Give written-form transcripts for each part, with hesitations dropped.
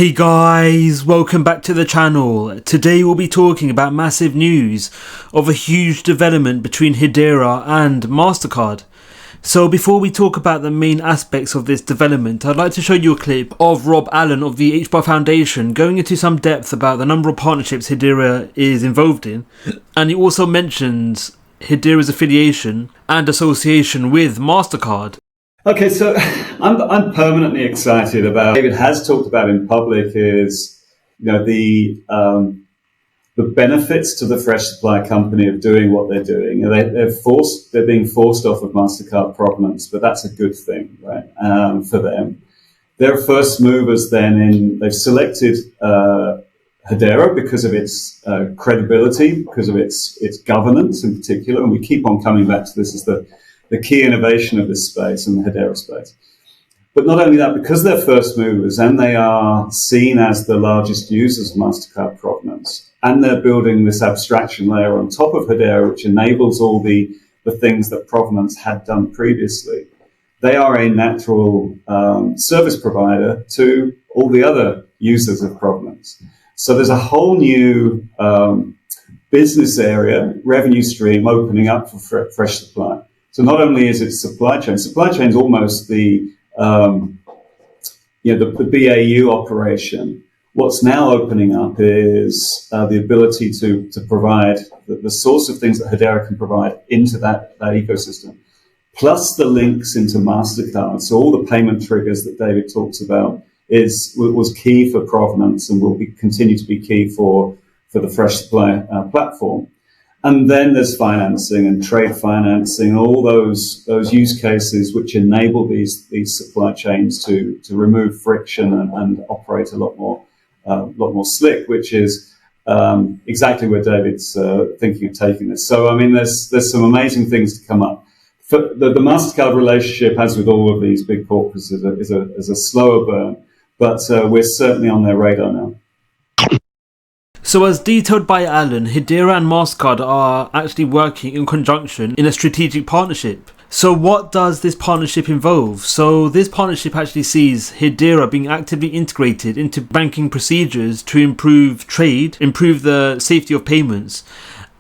Hey guys, welcome back to the channel. Today we'll be talking about massive news of a huge development between Hedera and Mastercard. So before we talk about the main aspects of this development, I'd like to show you a clip of Rob Allen of the HBAR Foundation going into some depth about the number of partnerships Hedera is involved in, and he also mentions Hedera's affiliation and association with Mastercard. Okay, so I'm permanently excited about. David has talked about in public is, the benefits to the fresh supply company of doing what they're doing. They're being forced off of Mastercard provenance, but that's a good thing, right? For them, they're first movers. They've selected Hedera because of its credibility, because of its governance in particular, and we keep on coming back to this as the key innovation of this space and the Hedera space. But not only that, because they're first movers and they are seen as the largest users of Mastercard provenance, and they're building this abstraction layer on top of Hedera, which enables all the things that provenance had done previously, they are a natural service provider to all the other users of provenance. So there's a whole new business area, revenue stream opening up for fresh supply. So not only is it supply chain is almost the BAU operation. What's now opening up is the ability to provide the source of things that Hedera can provide into that ecosystem, plus the links into Mastercard. So all the payment triggers that David talks about was key for provenance and will continue to be key for the fresh supply platform. And then there's financing and trade financing, all those use cases which enable these supply chains to remove friction and operate a lot more slick, which is exactly where David's thinking of taking this. So I mean, there's some amazing things to come up. The Mastercard relationship, as with all of these big corporates, is a slower burn, but we're certainly on their radar now. So as detailed by Alan, Hedera and Mastercard are actually working in conjunction in a strategic partnership. So what does this partnership involve? So this partnership actually sees Hedera being actively integrated into banking procedures to improve trade, improve the safety of payments,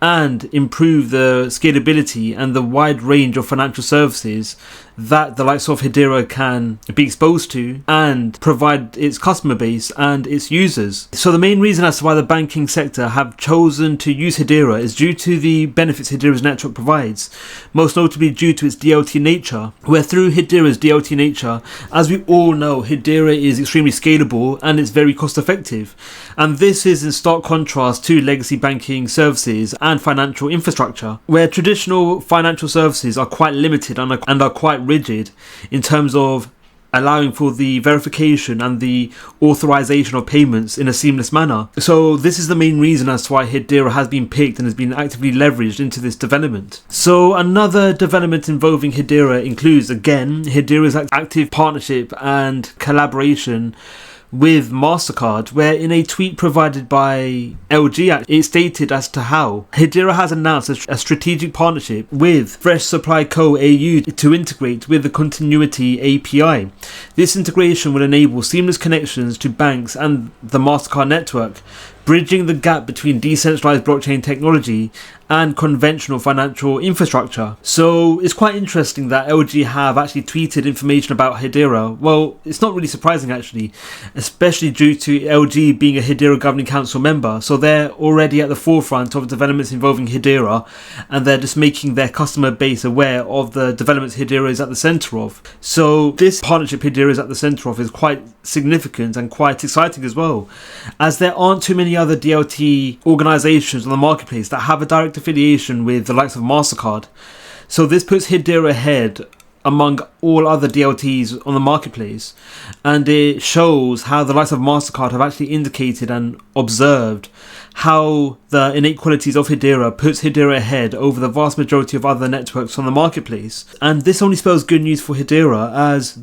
and improve the scalability and the wide range of financial services that the likes of Hedera can be exposed to and provide its customer base and its users. So the main reason as to why the banking sector have chosen to use Hedera is due to the benefits Hedera's network provides, most notably due to its DLT nature, where through Hedera's DLT nature, as we all know, Hedera is extremely scalable and it's very cost effective. And this is in stark contrast to legacy banking services and financial infrastructure, where traditional financial services are quite limited and are quite rigid in terms of allowing for the verification and the authorization of payments in a seamless manner. So this is the main reason as to why Hedera has been picked and has been actively leveraged into this development. So another development involving Hedera includes, again, Hedera's active partnership and collaboration with Mastercard, where in a tweet provided by LG, it stated as to how Hedera has announced a strategic partnership with Fresh Supply Co. AU to integrate with the Continuity API. This integration will enable seamless connections to banks and the Mastercard network, bridging the gap between decentralized blockchain technology and conventional financial infrastructure. So it's quite interesting that LG have actually tweeted information about Hedera. Well, it's not really surprising actually, especially due to LG being a Hedera Governing Council member. So they're already at the forefront of developments involving Hedera, and they're just making their customer base aware of the developments Hedera is at the center of. So this partnership Hedera is at the center of is quite significant and quite exciting as well, as there aren't too many other DLT organizations on the marketplace that have a direct affiliation with the likes of Mastercard. So this puts Hedera ahead among all other DLTs on the marketplace, and it shows how the likes of Mastercard have actually indicated and observed how the innate qualities of Hedera puts Hedera ahead over the vast majority of other networks on the marketplace. And this only spells good news for Hedera, as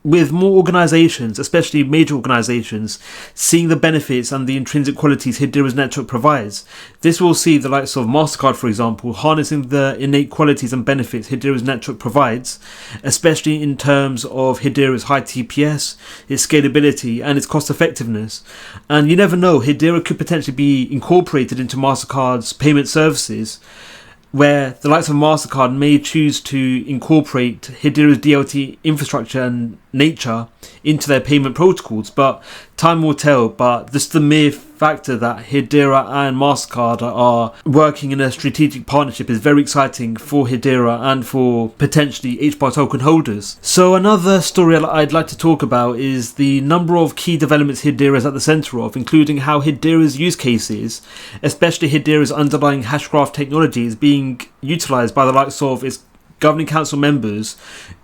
with more organizations, especially major organizations, seeing the benefits and the intrinsic qualities Hedera's network provides, this will see the likes of Mastercard, for example, harnessing the innate qualities and benefits Hedera's network provides, especially in terms of Hedera's high TPS, its scalability, and its cost effectiveness. And you never know, Hedera could potentially be incorporated into Mastercard's payment services, where the likes of Mastercard may choose to incorporate Hedera's DLT infrastructure and nature into their payment protocols, but time will tell. But just the mere factor that Hedera and Mastercard are working in a strategic partnership is very exciting for Hedera and for potentially HBAR token holders. So another story I'd like to talk about is the number of key developments Hedera is at the center of, including how Hedera's use cases, especially Hedera's underlying Hashgraph technology, is being utilized by the likes of its governing council members,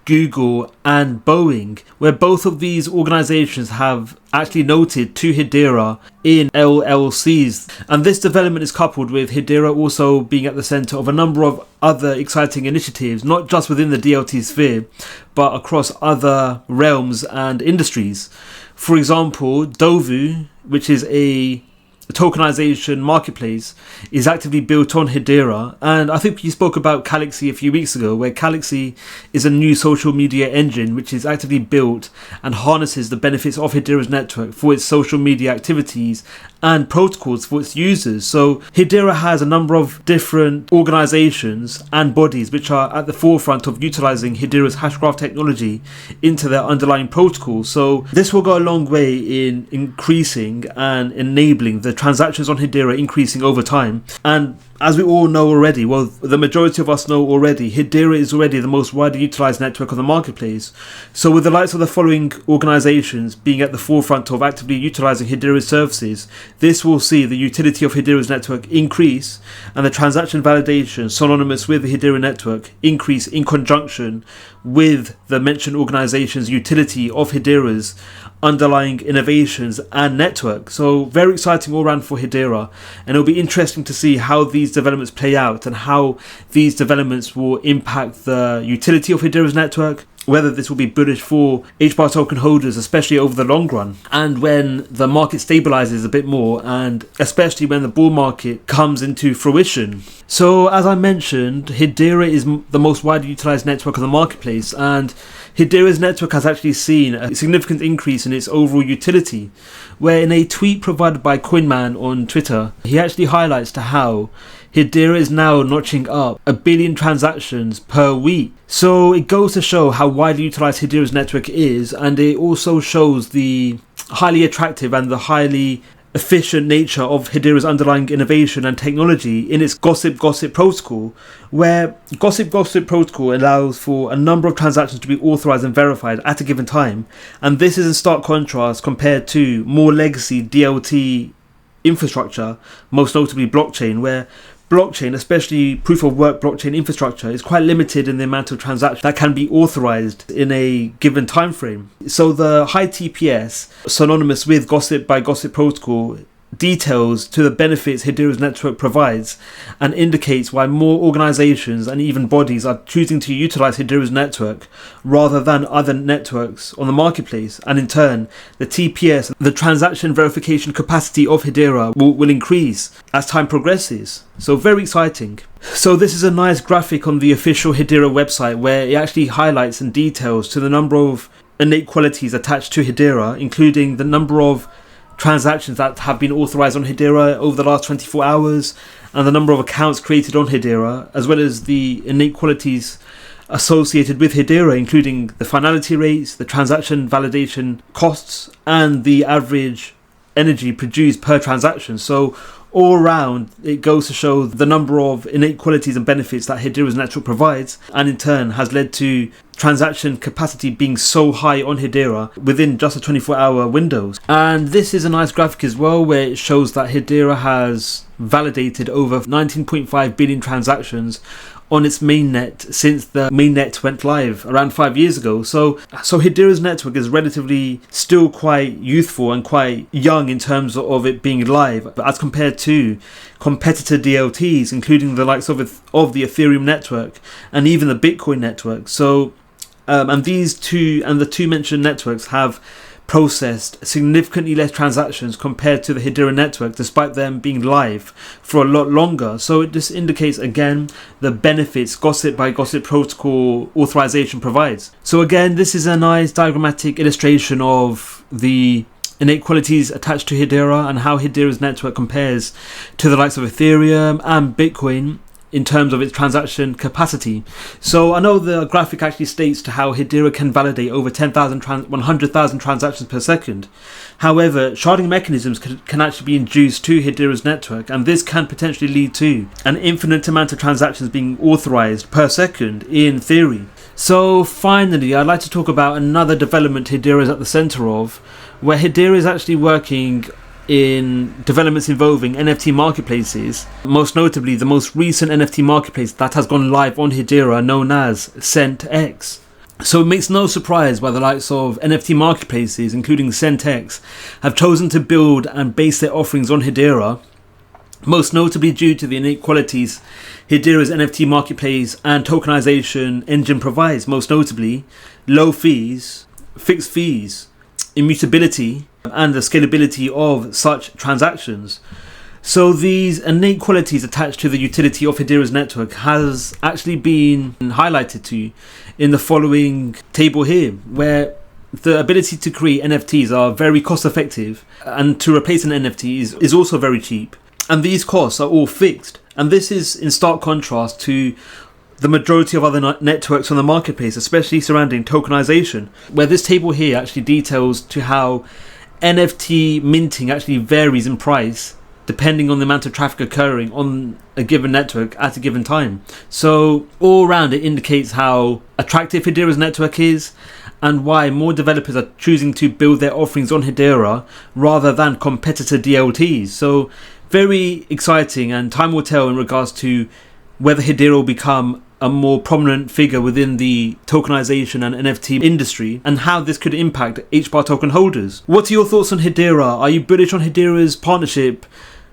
Google and Boeing, where both of these organizations have actually noted to Hedera in LLCs. And this development is coupled with Hedera also being at the center of a number of other exciting initiatives, not just within the DLT sphere, but across other realms and industries. For example, Dovu, which is a tokenization marketplace, is actively built on Hedera, and I think you spoke about Galaxy a few weeks ago, where Galaxy is a new social media engine which is actively built and harnesses the benefits of Hedera's network for its social media activities and protocols for its users. So Hedera has a number of different organizations and bodies which are at the forefront of utilizing Hedera's Hashgraph technology into their underlying protocols. So this will go a long way in increasing and enabling the transactions on Hedera increasing over time. And as we all know already, well, the majority of us know already, Hedera is already the most widely utilized network on the marketplace. So with the likes of the following organizations being at the forefront of actively utilizing Hedera's services, this will see the utility of Hedera's network increase and the transaction validation synonymous with the Hedera network increase in conjunction with the mentioned organization's utility of Hedera's underlying innovations and network. So very exciting all round for Hedera, and it'll be interesting to see how these developments play out and how these developments will impact the utility of Hedera's network, whether this will be bullish for HBAR token holders, especially over the long run, and when the market stabilizes a bit more, and especially when the bull market comes into fruition. So as I mentioned, Hedera is the most widely utilized network on the marketplace, and Hedera's network has actually seen a significant increase in its overall utility, where in a tweet provided by Coinman on Twitter, he actually highlights to how Hedera is now notching up 1 billion transactions per week. So it goes to show how widely utilized Hedera's network is, and it also shows the highly attractive and the highly efficient nature of Hedera's underlying innovation and technology in its Gossip protocol, where Gossip protocol allows for a number of transactions to be authorized and verified at a given time, and this is in stark contrast compared to more legacy DLT infrastructure, most notably blockchain, where blockchain, especially proof of work blockchain infrastructure, is quite limited in the amount of transactions that can be authorized in a given time frame. So the high TPS, synonymous with Gossip protocol, details to the benefits Hedera's network provides and indicates why more organizations and even bodies are choosing to utilize Hedera's network rather than other networks on the marketplace. And in turn, the TPS, the transaction verification capacity of Hedera, will increase as time progresses. So very exciting. So this is a nice graphic on the official Hedera website, where it actually highlights and details to the number of innate qualities attached to Hedera, including the number of transactions that have been authorized on Hedera over the last 24 hours and the number of accounts created on Hedera, as well as the innate qualities associated with Hedera, including the finality rates, the transaction validation costs, and the average energy produced per transaction. So all around, it goes to show the number of innate qualities and benefits that Hedera's network provides, and in turn has led to transaction capacity being so high on Hedera within just a 24-hour window. And this is a nice graphic as well, where it shows that Hedera has validated over 19.5 billion transactions on its mainnet since the mainnet went live around 5 years ago. So Hedera's network is relatively still quite youthful and quite young in terms of it being live, but as compared to competitor DLTs, including the likes of the Ethereum network and even the Bitcoin network. So And the two mentioned networks have processed significantly less transactions compared to the Hedera network, despite them being live for a lot longer. So this indicates again the benefits Gossip by Gossip protocol authorization provides. So again, this is a nice diagrammatic illustration of the innate qualities attached to Hedera and how Hedera's network compares to the likes of Ethereum and Bitcoin in terms of its transaction capacity. So I know the graphic actually states to how Hedera can validate over 100,000 transactions per second. However, sharding mechanisms can actually be induced to Hedera's network, and this can potentially lead to an infinite amount of transactions being authorized per second in theory. So finally, I'd like to talk about another development Hedera is at the center of, where Hedera is actually working in developments involving NFT marketplaces, most notably the most recent NFT marketplace that has gone live on Hedera, known as CentX. So it makes no surprise why the likes of NFT marketplaces, including CentX, have chosen to build and base their offerings on Hedera, most notably due to the innate qualities Hedera's NFT marketplace and tokenization engine provides, most notably low fees, fixed fees, immutability, and the scalability of such transactions. So these innate qualities attached to the utility of Hedera's network has actually been highlighted to you in the following table here, where the ability to create NFTs are very cost effective, and to replace an NFT is also very cheap, and these costs are all fixed. And this is in stark contrast to the majority of other networks on the marketplace, especially surrounding tokenization, where this table here actually details to how NFT minting actually varies in price depending on the amount of traffic occurring on a given network at a given time. So all around it indicates how attractive Hedera's network is and why more developers are choosing to build their offerings on Hedera rather than competitor DLTs. So very exciting, and time will tell in regards to whether Hedera will become a more prominent figure within the tokenization and NFT industry, and how this could impact HBAR token holders. What are your thoughts on Hedera? Are you bullish on Hedera's partnership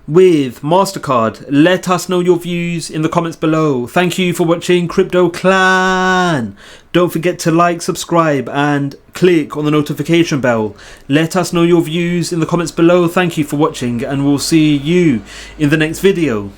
with Mastercard? Let us know your views in the comments below. Thank you for watching, Crypto Clan. Don't forget to like, subscribe, and click on the notification bell. Let us know your views in the comments below. Thank you for watching, and we'll see you in the next video.